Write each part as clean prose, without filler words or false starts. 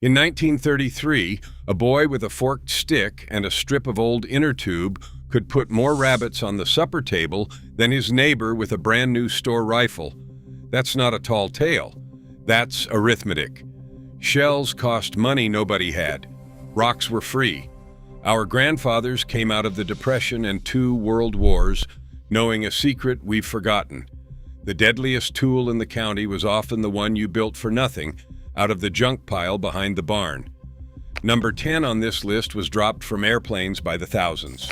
In 1933, a boy with a forked stick and a strip of old inner tube could put more rabbits on the supper table than his neighbor with a brand new store rifle. That's not a tall tale. That's arithmetic. Shells cost money nobody had. Rocks were free. Our grandfathers came out of the Depression and 2 world wars, knowing a secret we've forgotten. The deadliest tool in the county was often the one you built for nothing out of the junk pile behind the barn. Number 10 on this list was dropped from airplanes by the thousands.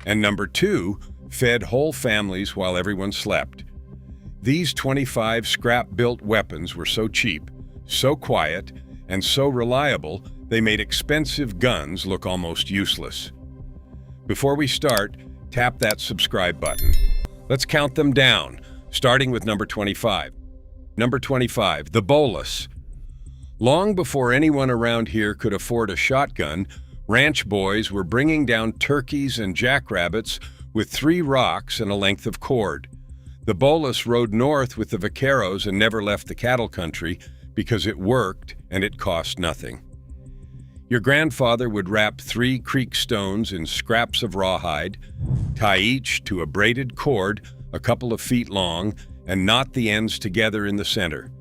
And number 2 fed whole families while everyone slept. These 25 scrap-built weapons were so cheap, so quiet, and so reliable, they made expensive guns look almost useless. Before we start, tap that subscribe button. Let's count them down, starting with number 25. Number 25, the bololis. Long before anyone around here could afford a shotgun, ranch boys were bringing down turkeys and jackrabbits with 3 rocks and a length of cord. The bololis rode north with the vaqueros and never left the cattle country because it worked and it cost nothing. Your grandfather would wrap 3 creek stones in scraps of rawhide, tie each to a braided cord a couple of feet long, and knot the ends together in the center.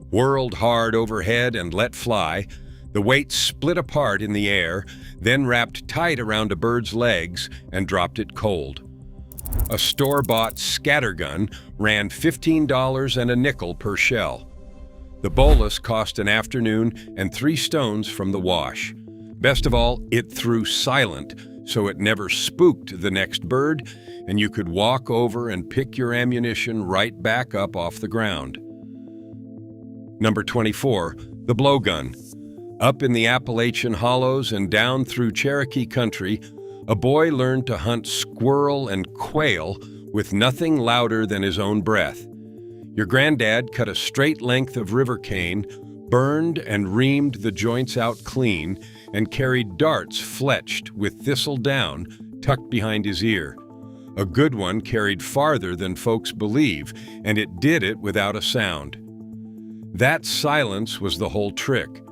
Whirled hard overhead and let fly, the weight split apart in the air, then wrapped tight around a bird's legs and dropped it cold. A store-bought scattergun ran $15 and a nickel per shell. The bololis cost an afternoon and 3 stones from the wash. Best of all, it threw silent, so it never spooked the next bird, and you could walk over and pick your ammunition right back up off the ground. Number 24, the blowgun. Up in the Appalachian hollows and down through Cherokee country, a boy learned to hunt squirrel and quail with nothing louder than his own breath. Your granddad cut a straight length of river cane, burned and reamed the joints out clean, and carried darts fletched with thistle down tucked behind his ear. A good one carried farther than folks believe, and it did it without a sound. That silence was the whole trick.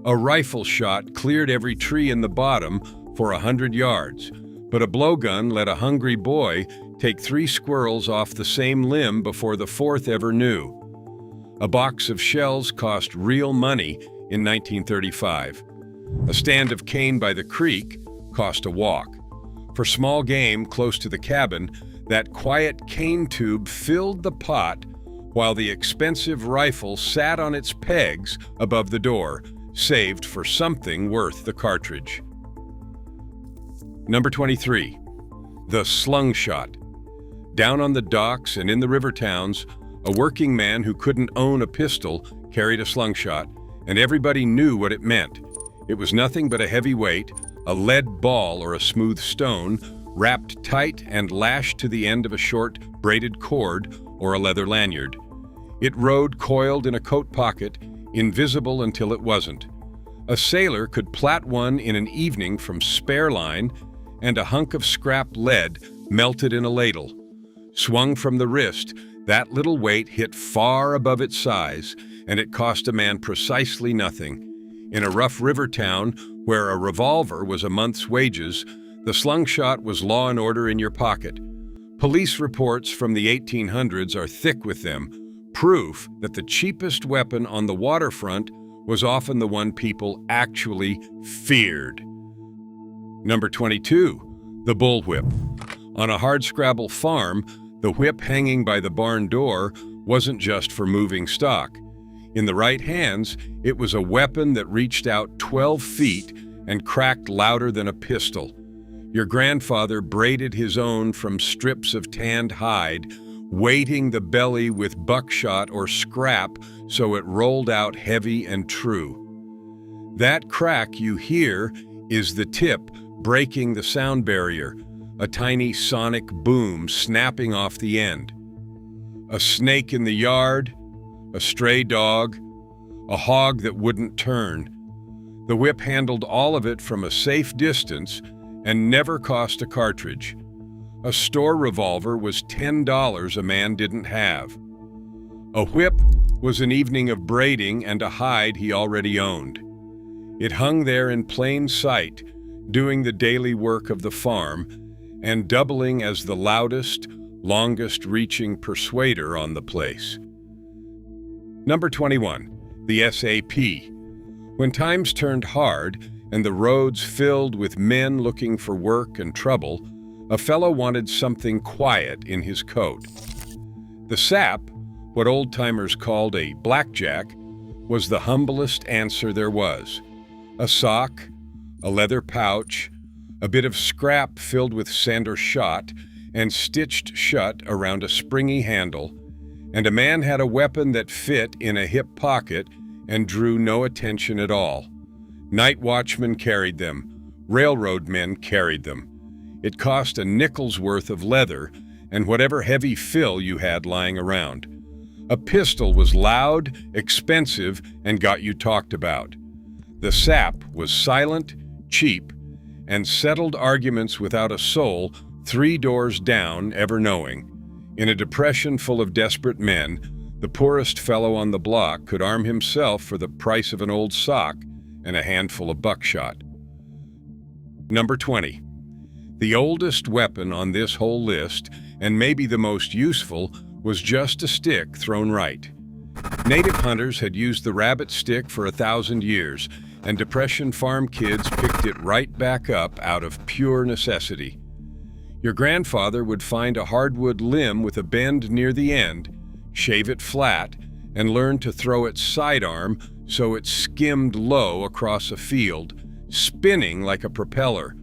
A rifle shot cleared every tree in the bottom for 100 yards, but a blowgun let a hungry boy take 3 squirrels off the same limb before the 4th ever knew. A box of shells cost real money in 1935. A stand of cane by the creek cost a walk. For small game close to the cabin, that quiet cane tube filled the pot while the expensive rifle sat on its pegs above the door, saved for something worth the cartridge. Number 23, the slungshot. Down on the docks and in the river towns, a working man who couldn't own a pistol carried a slungshot, and everybody knew what it meant. It was nothing but a heavy weight, a lead ball or a smooth stone, wrapped tight and lashed to the end of a short braided cord or a leather lanyard. It rode coiled in a coat pocket, invisible until it wasn't. A sailor could plait one in an evening from spare line, and a hunk of scrap lead melted in a ladle. Swung from the wrist, that little weight hit far above its size, and it cost a man precisely nothing. In a rough river town where a revolver was a month's wages, the slungshot was law and order in your pocket. Police reports from the 1800s are thick with them, proof that the cheapest weapon on the waterfront was often the one people actually feared. Number 22, the bullwhip. On a hardscrabble farm, the whip hanging by the barn door wasn't just for moving stock. In the right hands, it was a weapon that reached out 12 feet and cracked louder than a pistol. Your grandfather braided his own from strips of tanned hide, weighting the belly with buckshot or scrap so it rolled out heavy and true. That crack you hear is the tip breaking the sound barrier, a tiny sonic boom snapping off the end. A snake in the yard, a stray dog, a hog that wouldn't turn. The whip handled all of it from a safe distance and never cost a cartridge. A store revolver was $10 a man didn't have. A whip was an evening of braiding and a hide he already owned. It hung there in plain sight, doing the daily work of the farm and doubling as the loudest, longest-reaching persuader on the place. Number 21, the SAP. When times turned hard and the roads filled with men looking for work and trouble, a fellow wanted something quiet in his coat. The sap, what old-timers called a blackjack, was the humblest answer there was. A sock, a leather pouch, a bit of scrap filled with sand or shot and stitched shut around a springy handle, and a man had a weapon that fit in a hip pocket and drew no attention at all. Night watchmen carried them. Railroad men carried them. It cost a nickel's worth of leather and whatever heavy fill you had lying around. A pistol was loud, expensive, and got you talked about. The sap was silent, cheap, and settled arguments without a soul 3 doors down ever knowing. In a depression full of desperate men, the poorest fellow on the block could arm himself for the price of an old sock and a handful of buckshot. Number 20. The oldest weapon on this whole list, and maybe the most useful, was just a stick thrown right. Native hunters had used the rabbit stick for 1,000 years, and Depression farm kids picked it right back up out of pure necessity. Your grandfather would find a hardwood limb with a bend near the end, shave it flat, and learn to throw its sidearm so it skimmed low across a field, spinning like a propeller.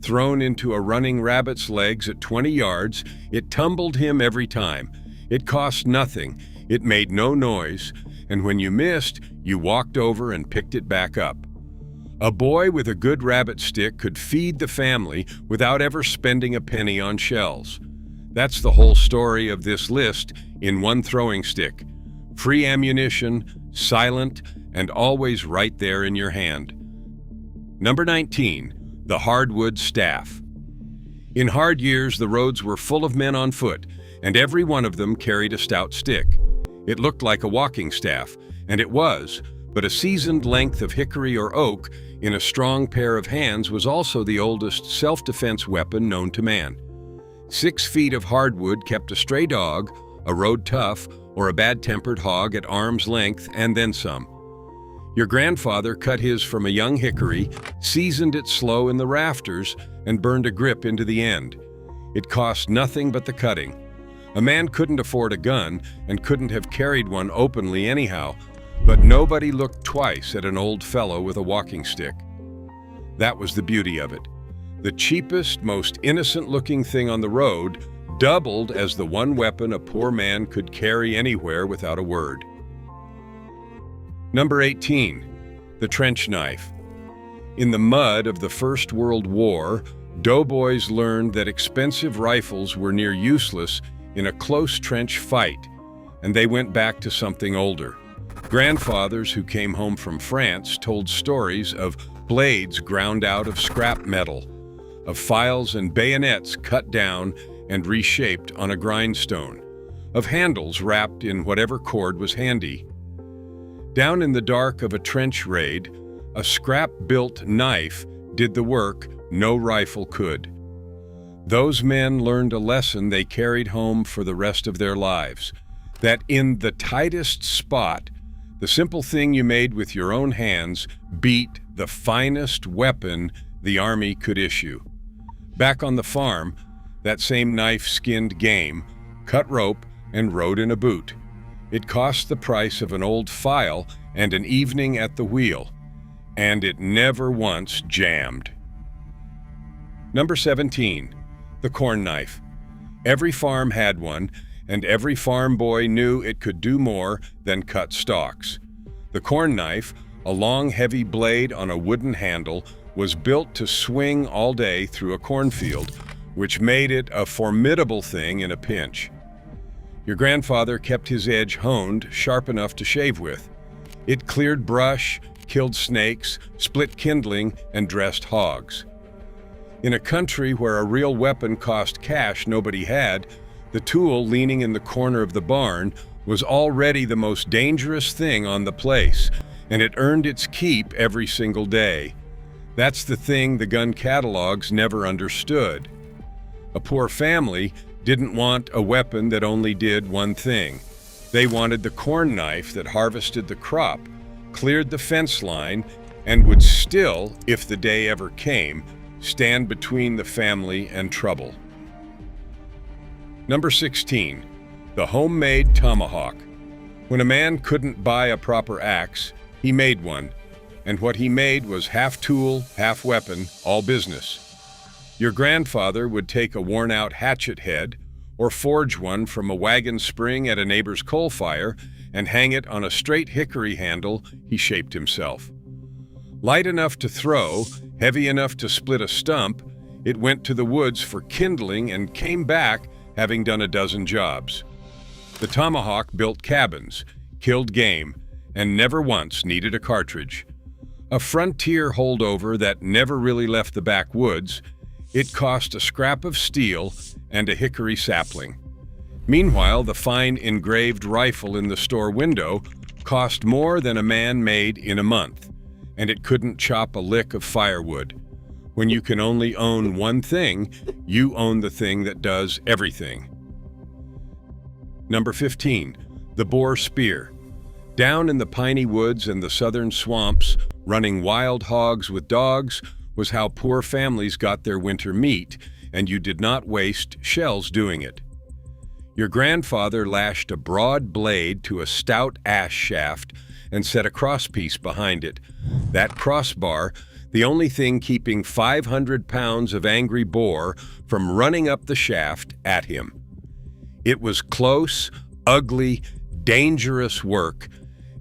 Thrown into a running rabbit's legs at 20 yards, it tumbled him every time. It cost nothing, it made no noise, and when you missed, you walked over and picked it back up. A boy with a good rabbit stick could feed the family without ever spending a penny on shells. That's the whole story of this list in one throwing stick. Free ammunition, silent, and always right there in your hand. Number 19, the hardwood staff. In hard years, the roads were full of men on foot, and every one of them carried a stout stick. It looked like a walking staff, and it was, but a seasoned length of hickory or oak in a strong pair of hands was also the oldest self-defense weapon known to man. 6 feet of hardwood kept a stray dog, a road tough, or a bad-tempered hog at arm's length, and then some. Your grandfather cut his from a young hickory, seasoned it slow in the rafters, and burned a grip into the end. It cost nothing but the cutting. A man couldn't afford a gun and couldn't have carried one openly anyhow, but nobody looked twice at an old fellow with a walking stick. That was the beauty of it. The cheapest, most innocent-looking thing on the road doubled as the one weapon a poor man could carry anywhere without a word. Number 18, the trench knife. In the mud of the First World War, doughboys learned that expensive rifles were near useless in a close trench fight, and they went back to something older. Grandfathers who came home from France told stories of blades ground out of scrap metal, of files and bayonets cut down and reshaped on a grindstone, of handles wrapped in whatever cord was handy. Down in the dark of a trench raid, a scrap-built knife did the work no rifle could. Those men learned a lesson they carried home for the rest of their lives, that in the tightest spot, the simple thing you made with your own hands beat the finest weapon the army could issue. Back on the farm, that same knife skinned game, cut rope, and rode in a boot. It cost the price of an old file and an evening at the wheel, and it never once jammed. Number 17, the corn knife. Every farm had one, and every farm boy knew it could do more than cut stalks. The corn knife, a long heavy blade on a wooden handle, was built to swing all day through a cornfield, which made it a formidable thing in a pinch. Your grandfather kept his edge honed sharp enough to shave with. It cleared brush, killed snakes, split kindling, and dressed hogs. In a country where a real weapon cost cash nobody had, the tool leaning in the corner of the barn was already the most dangerous thing on the place, and it earned its keep every single day. That's the thing the gun catalogs never understood. A poor family didn't want a weapon that only did one thing. They wanted the corn knife that harvested the crop, cleared the fence line, and would still, if the day ever came, stand between the family and trouble. Number 16, the homemade tomahawk. When a man couldn't buy a proper axe, he made one, and what he made was half tool, half weapon, all business. Your grandfather would take a worn-out hatchet head or forge one from a wagon spring at a neighbor's coal fire and hang it on a straight hickory handle he shaped himself. Light enough to throw, heavy enough to split a stump, it went to the woods for kindling and came back having done a dozen jobs. The tomahawk built cabins, killed game, and never once needed a cartridge. A frontier holdover that never really left the backwoods, it cost a scrap of steel and a hickory sapling. Meanwhile, the fine engraved rifle in the store window cost more than a man made in a month, and it couldn't chop a lick of firewood. When you can only own one thing, you own the thing that does everything. Number 15, the boar spear. Down in the piney woods and the southern swamps, running wild hogs with dogs was how poor families got their winter meat, and you did not waste shells doing it. Your grandfather lashed a broad blade to a stout ash shaft and set a crosspiece behind it. That crossbar, the only thing keeping 500 pounds of angry boar from running up the shaft at him. It was close, ugly, dangerous work,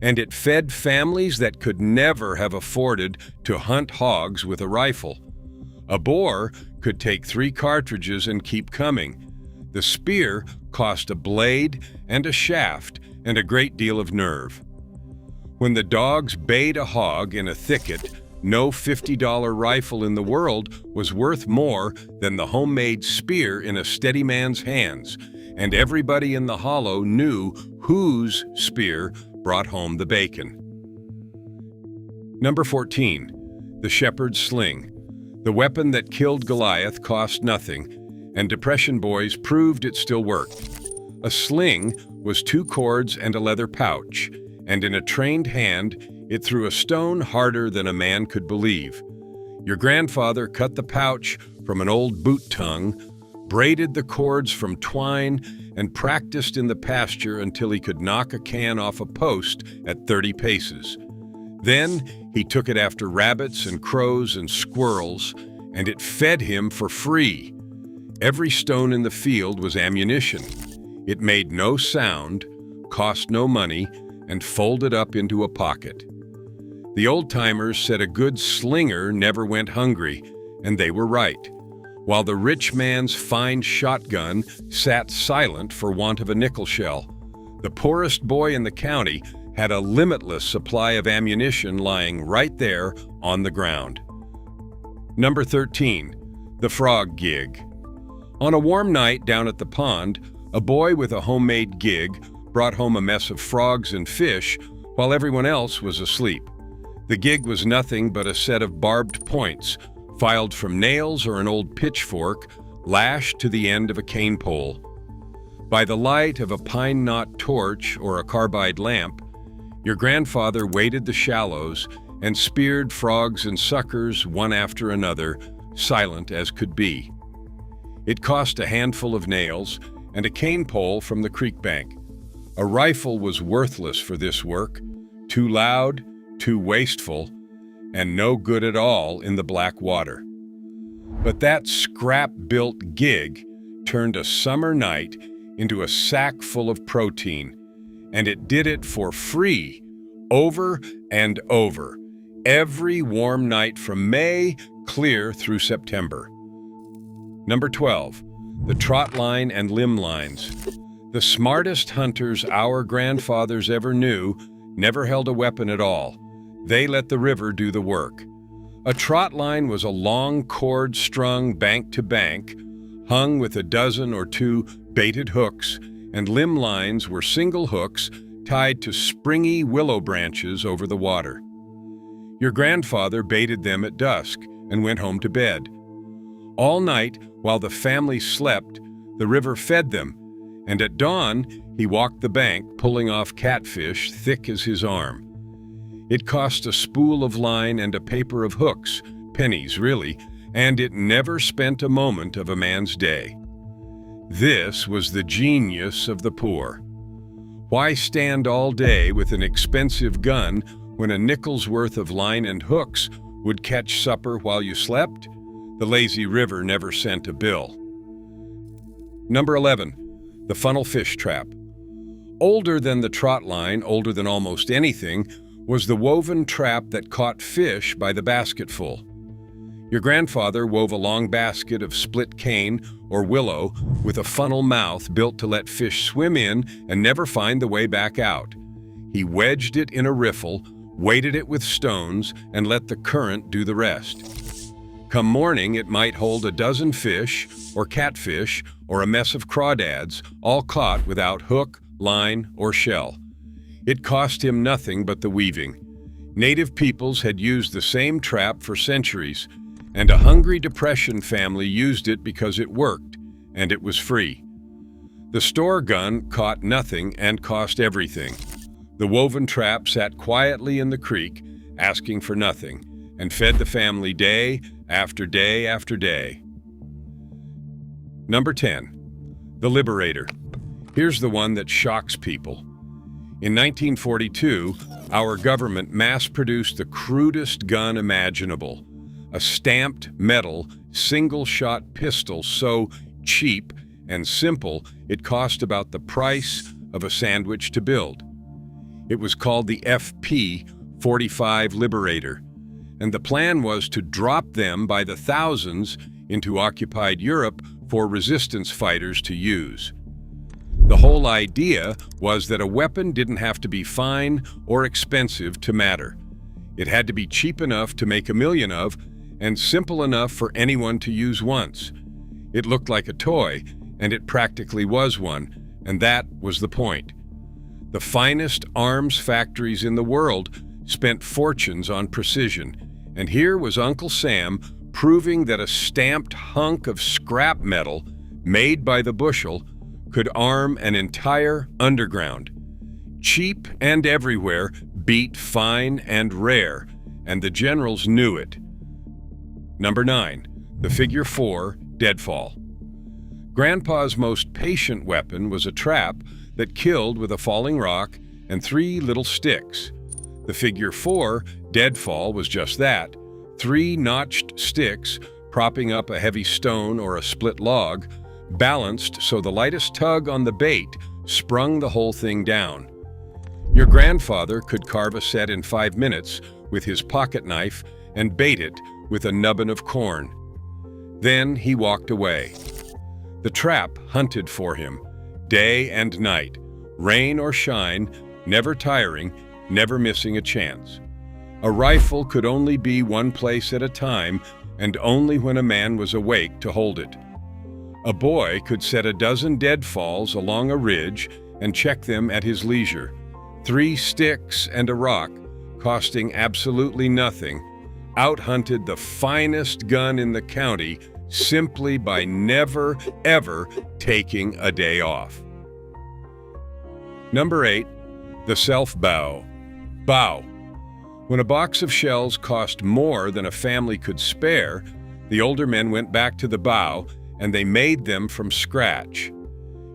and it fed families that could never have afforded to hunt hogs with a rifle. A boar could take 3 cartridges and keep coming. The spear cost a blade and a shaft and a great deal of nerve. When the dogs bayed a hog in a thicket, no $50 rifle in the world was worth more than the homemade spear in a steady man's hands, and everybody in the hollow knew whose spear brought home the bacon. Number 14, the shepherd's sling. The weapon that killed Goliath cost nothing, and Depression boys proved it still worked. A sling was 2 cords and a leather pouch, and in a trained hand, it threw a stone harder than a man could believe. Your grandfather cut the pouch from an old boot tongue, braided the cords from twine, and practiced in the pasture until he could knock a can off a post at 30 paces. Then he took it after rabbits and crows and squirrels, and it fed him for free. Every stone in the field was ammunition. It made no sound, cost no money, and folded up into a pocket. The old-timers said a good slinger never went hungry, and they were right, while the rich man's fine shotgun sat silent for want of a nickel shell. The poorest boy in the county had a limitless supply of ammunition lying right there on the ground. Number 13, the frog gig. On a warm night down at the pond, a boy with a homemade gig brought home a mess of frogs and fish while everyone else was asleep. The gig was nothing but a set of barbed points, filed from nails or an old pitchfork, lashed to the end of a cane pole. By the light of a pine knot torch or a carbide lamp, your grandfather waded the shallows and speared frogs and suckers one after another, silent as could be. It cost a handful of nails and a cane pole from the creek bank. A rifle was worthless for this work, too loud, too wasteful, and no good at all in the black water. But that scrap-built gig turned a summer night into a sack full of protein, and it did it for free, over and over, every warm night from May clear through September. Number 12, the trot line and limb lines. The smartest hunters our grandfathers ever knew never held a weapon at all. They let the river do the work. A trot line was a long cord strung bank to bank, hung with a dozen or 2 baited hooks, and limb lines were single hooks tied to springy willow branches over the water. Your grandfather baited them at dusk and went home to bed. All night, while the family slept, the river fed them, and at dawn, he walked the bank, pulling off catfish thick as his arm. It cost a spool of line and a paper of hooks, pennies really, and it never spent a moment of a man's day. This was the genius of the poor. Why stand all day with an expensive gun when a nickel's worth of line and hooks would catch supper while you slept? The lazy river never sent a bill. Number 11, the funnel fish trap. Older than the trot line, older than almost anything, was the woven trap that caught fish by the basketful. Your grandfather wove a long basket of split cane or willow with a funnel mouth built to let fish swim in and never find the way back out. He wedged it in a riffle, weighted it with stones, and let the current do the rest. Come morning, it might hold a dozen fish, or catfish, or a mess of crawdads, all caught without hook, line, or shell. It cost him nothing but the weaving. Native peoples had used the same trap for centuries, and a hungry depression family used it because it worked, and it was free. The store gun caught nothing and cost everything. The woven trap sat quietly in the creek, asking for nothing, and fed the family day after day after day. Number 10, the Liberator. Here's the one that shocks people. In 1942, our government mass-produced the crudest gun imaginable, a stamped metal single-shot pistol so cheap and simple it cost about the price of a sandwich to build. It was called the FP-45 Liberator, and the plan was to drop them by the thousands into occupied Europe for resistance fighters to use. The whole idea was that a weapon didn't have to be fine or expensive to matter. It had to be cheap enough to make a million of, and simple enough for anyone to use once. It looked like a toy, and it practically was one, and that was the point. The finest arms factories in the world spent fortunes on precision, and here was Uncle Sam proving that a stamped hunk of scrap metal, made by the bushel, could arm an entire underground. Cheap and everywhere beat fine and rare, and the generals knew it. Number 9, the figure 4 deadfall. Grandpa's most patient weapon was a trap that killed with a falling rock and 3 little sticks. The figure 4 deadfall was just that, 3 notched sticks propping up a heavy stone or a split log, balanced so the lightest tug on the bait sprung the whole thing down. Your grandfather could carve a set in 5 minutes with his pocket knife and bait it with a nubbin of corn. Then he walked away. The trap hunted for him, day and night, rain or shine, never tiring, never missing a chance. A rifle could only be one place at a time, and only when a man was awake to hold it. A boy could set a dozen deadfalls along a ridge and check them at his leisure. 3 sticks and a rock, costing absolutely nothing, out-hunted the finest gun in the county simply by never, ever taking a day off. Number 8, the self-bow. Bow. When a box of shells cost more than a family could spare, the older men went back to the bow and they made them from scratch.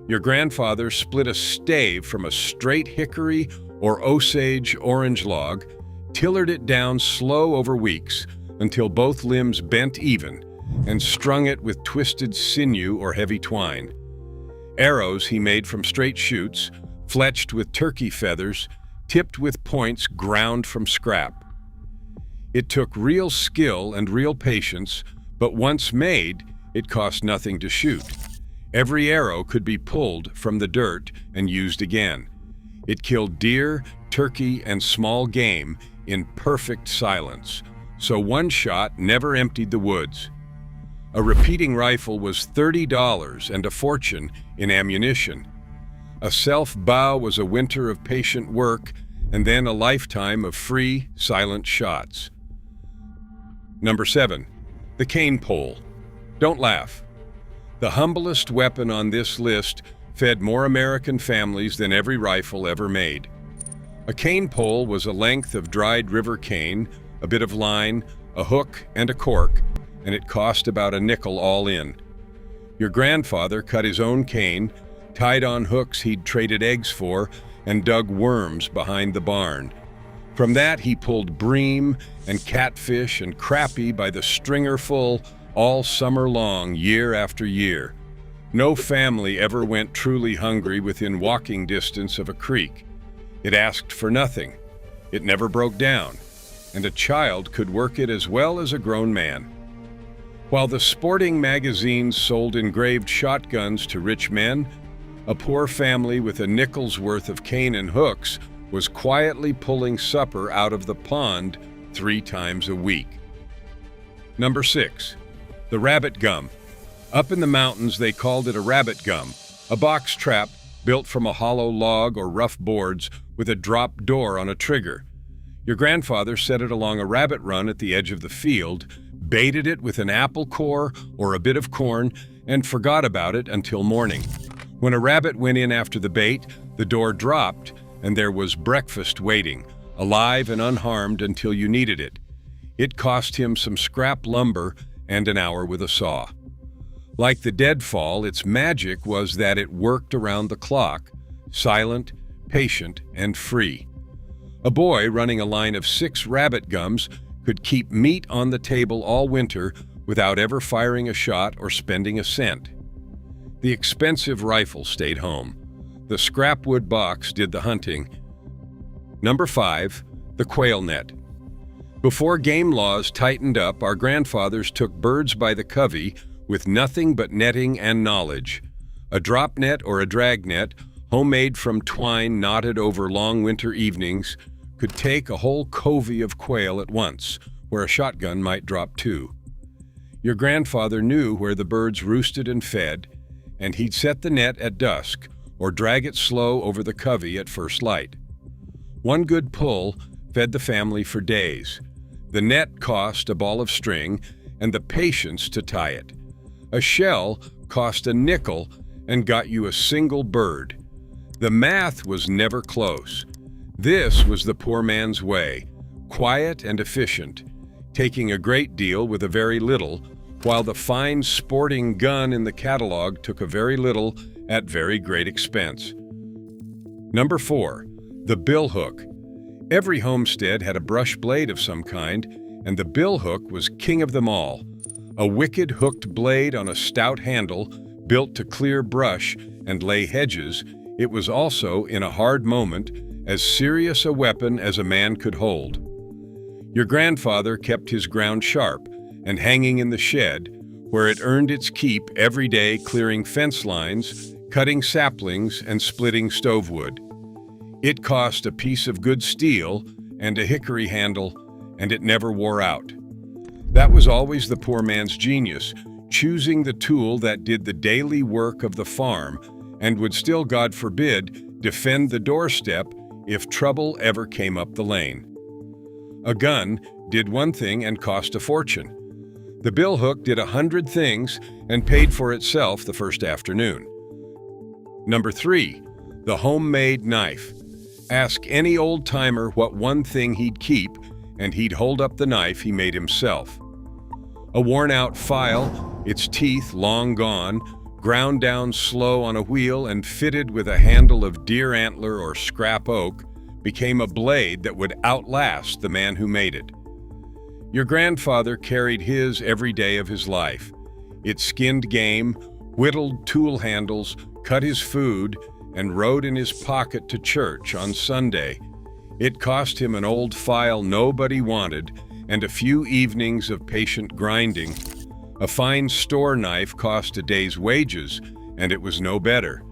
Your grandfather split a stave from a straight hickory or Osage orange log, tillered it down slow over weeks until both limbs bent even, and strung it with twisted sinew or heavy twine. Arrows he made from straight shoots, fletched with turkey feathers, tipped with points ground from scrap. It took real skill and real patience, but once made, it cost nothing to shoot. Every arrow could be pulled from the dirt and used again. It killed deer, turkey, and small game in perfect silence, so one shot never emptied the woods. A repeating rifle was $30 and a fortune in ammunition. A self-bow was a winter of patient work, and then a lifetime of free, silent shots. Number 7. The cane pole. Don't laugh. The humblest weapon on this list fed more American families than every rifle ever made. A cane pole was a length of dried river cane, a bit of line, a hook, and a cork, and it cost about a nickel all in. Your grandfather cut his own cane, tied on hooks he'd traded eggs for, and dug worms behind the barn. From that he pulled bream and catfish and crappie by the stringer full all summer long, year after year. No family ever went truly hungry within walking distance of a creek. It asked for nothing. It never broke down, and a child could work it as well as a grown man. While the sporting magazines sold engraved shotguns to rich men, a poor family with a nickel's worth of cane and hooks was quietly pulling supper out of the pond 3 times a week. Number 6. The rabbit gum. Up in the mountains, they called it a rabbit gum, a box trap built from a hollow log or rough boards with a drop door on a trigger. Your grandfather set it along a rabbit run at the edge of the field, baited it with an apple core or a bit of corn, and forgot about it until morning. When a rabbit went in after the bait, the door dropped, and there was breakfast waiting, alive and unharmed until you needed it. It cost him some scrap lumber and an hour with a saw. Like the deadfall, its magic was that it worked around the clock, silent, patient, and free. A boy running a line of 6 rabbit gums could keep meat on the table all winter without ever firing a shot or spending a cent. The expensive rifle stayed home. The scrapwood box did the hunting. Number 5. The quail net. Before game laws tightened up, our grandfathers took birds by the covey with nothing but netting and knowledge. A drop net or a drag net, homemade from twine knotted over long winter evenings, could take a whole covey of quail at once, where a shotgun might drop 2. Your grandfather knew where the birds roosted and fed, and he'd set the net at dusk or drag it slow over the covey at first light. One good pull fed the family for days. The net cost a ball of string and the patience to tie it. A shell cost a nickel and got you a single bird. The math was never close. This was the poor man's way, quiet and efficient, taking a great deal with a very little, while the fine sporting gun in the catalog took a very little at very great expense. Number 4. The billhook. Every homestead had a brush blade of some kind, and the billhook was king of them all. A wicked hooked blade on a stout handle, built to clear brush and lay hedges, it was also, in a hard moment, as serious a weapon as a man could hold. Your grandfather kept his ground sharp and hanging in the shed, where it earned its keep every day clearing fence lines, cutting saplings, and splitting stovewood. It cost a piece of good steel and a hickory handle, and it never wore out. That was always the poor man's genius, choosing the tool that did the daily work of the farm and would still, God forbid, defend the doorstep if trouble ever came up the lane. A gun did one thing and cost a fortune. The billhook did 100 things and paid for itself the first afternoon. Number 3. The homemade knife. Ask any old-timer what one thing he'd keep, and he'd hold up the knife he made himself. A worn-out file, its teeth long gone, ground down slow on a wheel and fitted with a handle of deer antler or scrap oak, became a blade that would outlast the man who made it. Your grandfather carried his every day of his life. It skinned game, whittled tool handles, cut his food, and rode in his pocket to church on Sunday. It cost him an old file nobody wanted and a few evenings of patient grinding. A fine store knife cost a day's wages, and it was no better.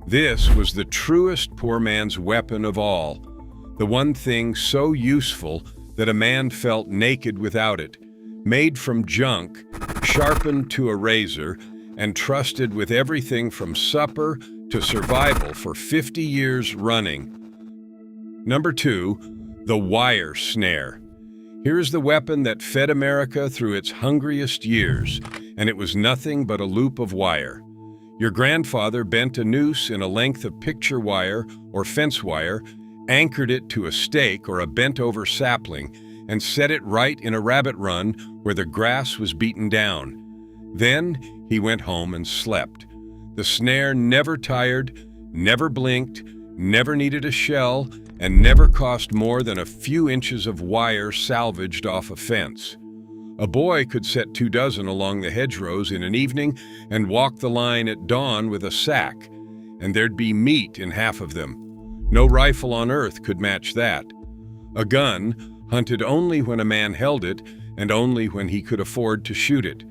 This was the truest poor man's weapon of all, the one thing so useful that a man felt naked without it, made from junk, sharpened to a razor, and trusted with everything from supper to survival for 50 years running. Number 2, the wire snare. Here's the weapon that fed America through its hungriest years, and it was nothing but a loop of wire. Your grandfather bent a noose in a length of picture wire or fence wire, anchored it to a stake or a bent-over sapling, and set it right in a rabbit run where the grass was beaten down. Then he went home and slept. The snare never tired, never blinked, never needed a shell, and never cost more than a few inches of wire salvaged off a fence. A boy could set 24 along the hedgerows in an evening and walk the line at dawn with a sack, and there'd be meat in half of them. No rifle on earth could match that. A gun, hunted only when a man held it and only when he could afford to shoot it.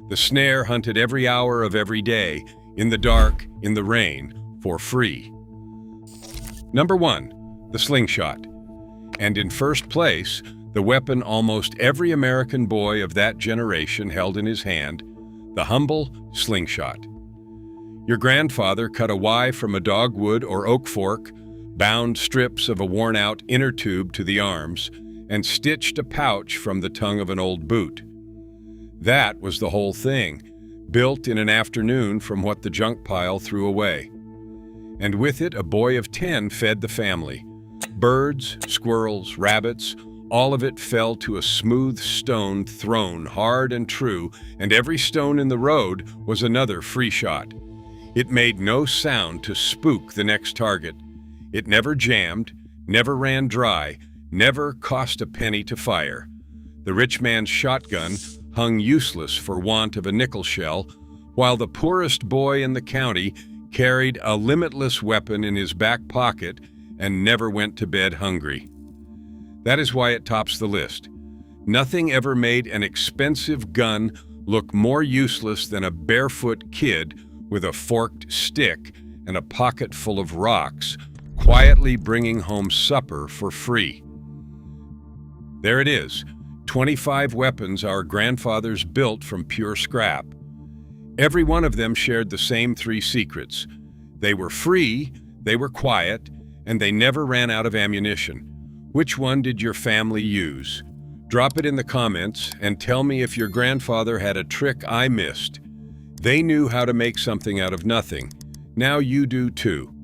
The snare hunted every hour of every day, in the dark, in the rain, for free. Number 1, the slingshot. And in first place, the weapon almost every American boy of that generation held in his hand, the humble slingshot. Your grandfather cut a Y from a dogwood or oak fork, bound strips of a worn-out inner tube to the arms, and stitched a pouch from the tongue of an old boot. That was the whole thing, built in an afternoon from what the junk pile threw away. And with it, a boy of 10 fed the family. Birds, squirrels, rabbits, all of it fell to a smooth stone thrown hard and true, and every stone in the road was another free shot. It made no sound to spook the next target. It never jammed, never ran dry, never cost a penny to fire. The rich man's shotgun hung useless for want of a nickel shell, while the poorest boy in the county carried a limitless weapon in his back pocket and never went to bed hungry. That is why it tops the list. Nothing ever made an expensive gun look more useless than a barefoot kid with a forked stick and a pocket full of rocks, quietly bringing home supper for free. There it is, 25 weapons our grandfathers built from pure scrap. Every one of them shared the same 3 secrets. They were free, they were quiet, and they never ran out of ammunition. Which one did your family use? Drop it in the comments and tell me if your grandfather had a trick I missed. They knew how to make something out of nothing. Now you do too.